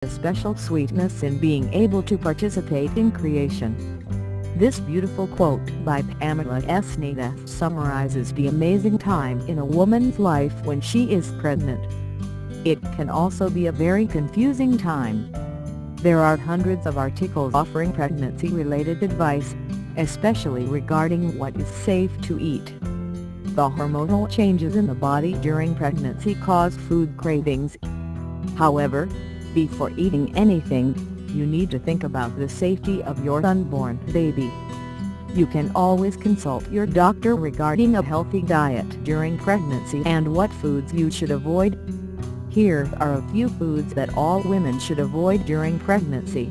a special sweetness in being able to participate in creation. This beautiful quote by Pamela S. Nath summarizes the amazing time in a woman's life when she is pregnant. It can also be a very confusing time. There are hundreds of articles offering pregnancy-related advice, especially regarding what is safe to eat. The hormonal changes in the body during pregnancy cause food cravings. However, before eating anything, you need to think about the safety of your unborn baby. You can always consult your doctor regarding a healthy diet during pregnancy and what foods you should avoid. Here are a few foods that all women should avoid during pregnancy.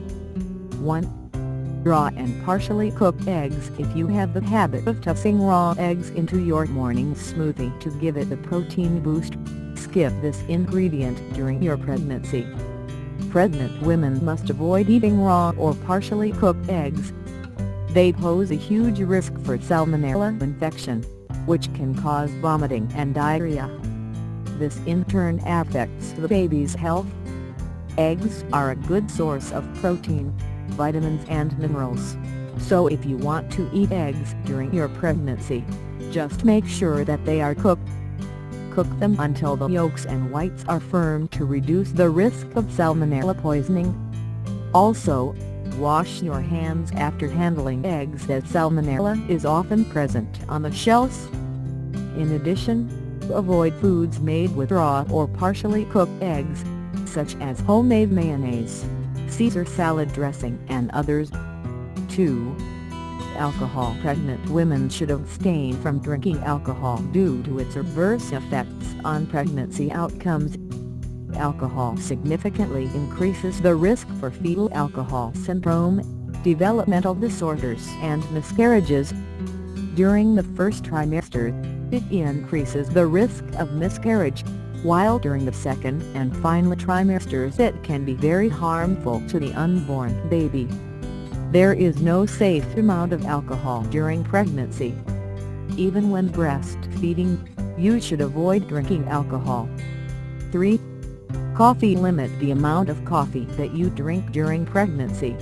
1. Raw and partially cooked eggs. If you have the habit of tossing raw eggs into your morning smoothie to give it a protein boost, skip this ingredient during your pregnancy. Pregnant women must avoid eating raw or partially cooked eggs. They pose a huge risk for salmonella infection, which can cause vomiting and diarrhea. This in turn affects the baby's health. Eggs are a good source of protein, vitamins and minerals, so if you want to eat eggs during your pregnancy, just make sure that they are cooked. Cook them until the yolks and whites are firm to reduce the risk of salmonella poisoning. Also, wash your hands after handling eggs, as salmonella is often present on the shells. In addition, avoid foods made with raw or partially cooked eggs, such as homemade mayonnaise, Caesar salad dressing and others. 2. Alcohol. Pregnant women should abstain from drinking alcohol due to its adverse effects on pregnancy outcomes. Alcohol significantly increases the risk for fetal alcohol syndrome, developmental disorders and miscarriages. During the first trimester, it increases the risk of miscarriage, while during the second and final trimesters it can be very harmful to the unborn baby. There is no safe amount of alcohol during pregnancy. Even when breastfeeding, you should avoid drinking alcohol. 3. Coffee. Limit the amount of coffee that you drink during pregnancy.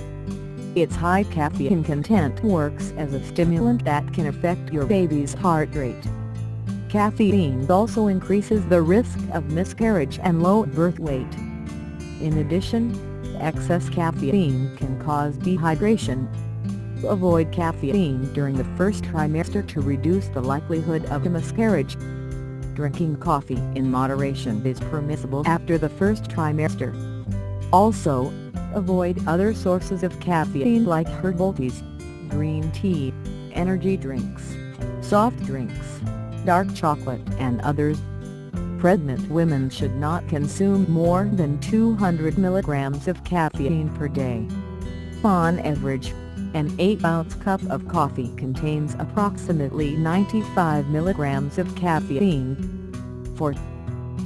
Its high caffeine content works as a stimulant that can affect your baby's heart rate. Caffeine also increases the risk of miscarriage and low birth weight. In addition, excess caffeine can cause dehydration. Avoid caffeine during the first trimester to reduce the likelihood of a miscarriage. Drinking coffee in moderation is permissible after the first trimester. Also, avoid other sources of caffeine like herbal teas, green tea, energy drinks, soft drinks, dark chocolate and others. Pregnant women should not consume more than 200 milligrams of caffeine per day. On average, an 8-ounce cup of coffee contains approximately 95 milligrams of caffeine. 4.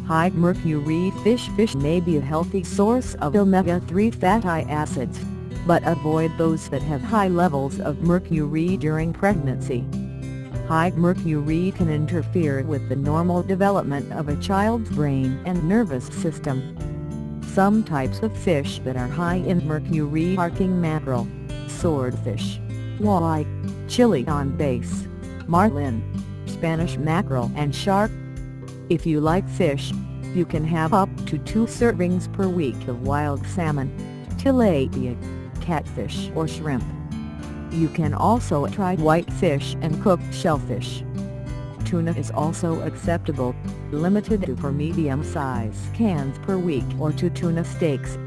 High mercury fish. Fish may be a healthy source of omega-3 fatty acids, but avoid those that have high levels of mercury during pregnancy. High mercury can interfere with the normal development of a child's brain and nervous system. Some types of fish that are high in mercury are king mackerel, swordfish, walleye, chili on bass, marlin, Spanish mackerel and shark. If you like fish, you can have up to 2 servings per week of wild salmon, tilapia, catfish or shrimp. You can also try whitefish and cooked shellfish. Tuna is also acceptable, limited to 4 medium-sized cans per week or 2 tuna steaks.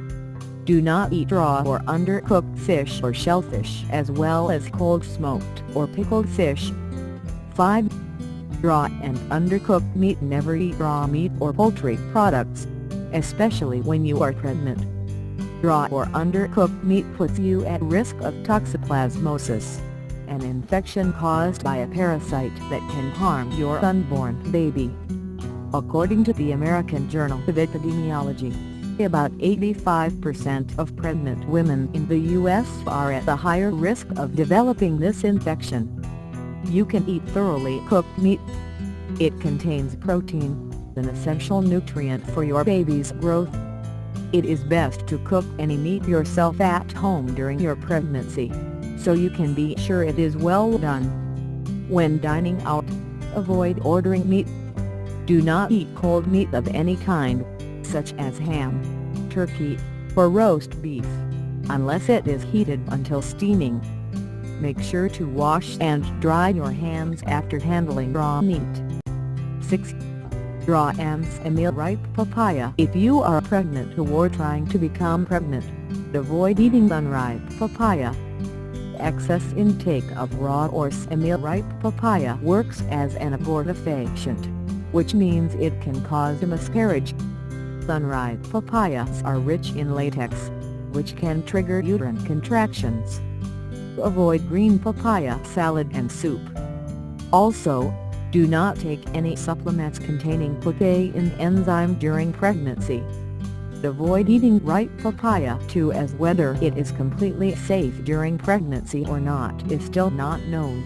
Do not eat raw or undercooked fish or shellfish, as well as cold smoked or pickled fish. 5. Raw and undercooked meat. Never eat raw meat or poultry products, especially when you are pregnant. Raw or undercooked meat puts you at risk of toxoplasmosis, an infection caused by a parasite that can harm your unborn baby. According to the American Journal of Epidemiology, about 85% of pregnant women in the U.S. are at a higher risk of developing this infection. You can eat thoroughly cooked meat. It contains protein, an essential nutrient for your baby's growth. It is best to cook any meat yourself at home during your pregnancy, so you can be sure it is well done. When dining out, avoid ordering meat. Do not eat cold meat of any kind, such as ham, turkey, or roast beef, unless it is heated until steaming. Make sure to wash and dry your hands after handling raw meat. 6. Raw and semi-ripe papaya. If you are pregnant or trying to become pregnant, avoid eating unripe papaya. Excess intake of raw or semi-ripe papaya works as an abortifacient, which means it can cause a miscarriage. Unripe papayas are rich in latex, which can trigger uterine contractions. Avoid green papaya salad and soup. Also, do not take any supplements containing protein enzyme during pregnancy. Avoid eating ripe papaya too, as whether it is completely safe during pregnancy or not is still not known.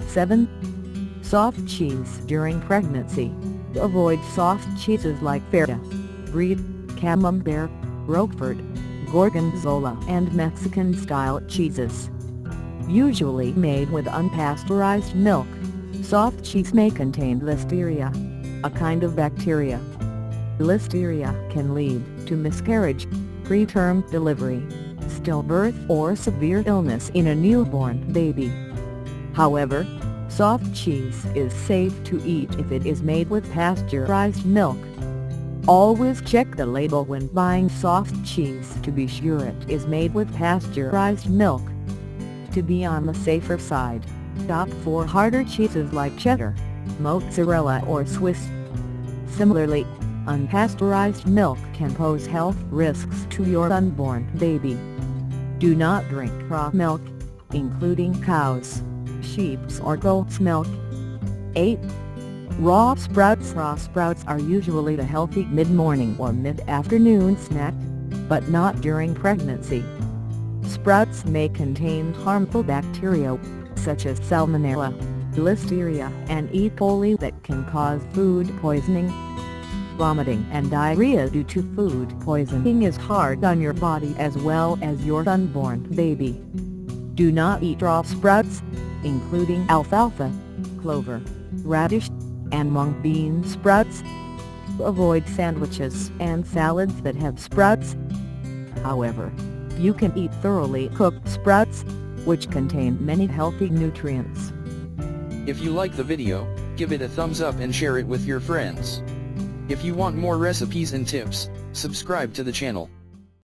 7. Soft cheese during pregnancy. Avoid soft cheeses like Feta, Brie, Camembert, Roquefort, Gorgonzola and Mexican-style cheeses. Usually made with unpasteurized milk, soft cheese may contain Listeria, a kind of bacteria. Listeria can lead to miscarriage, preterm delivery, stillbirth or severe illness in a newborn baby. However, soft cheese is safe to eat if it is made with pasteurized milk. Always check the label when buying soft cheese to be sure it is made with pasteurized milk. To be on the safer side, opt for harder cheeses like cheddar, mozzarella or Swiss. Similarly, unpasteurized milk can pose health risks to your unborn baby. Do not drink raw milk, including cows, sheep's or goat's milk. 8. Raw sprouts. Raw sprouts are usually the healthy mid-morning or mid-afternoon snack, but not during pregnancy. Sprouts may contain harmful bacteria, such as Salmonella, Listeria and E. coli that can cause food poisoning. Vomiting and diarrhea due to food poisoning is hard on your body as well as your unborn baby. Do not eat raw sprouts, including alfalfa, clover, radish, and mung bean sprouts. Avoid sandwiches and salads that have sprouts. However, you can eat thoroughly cooked sprouts, which contain many healthy nutrients. If you like the video, give it a thumbs up and share it with your friends. If you want more recipes and tips, subscribe to the channel.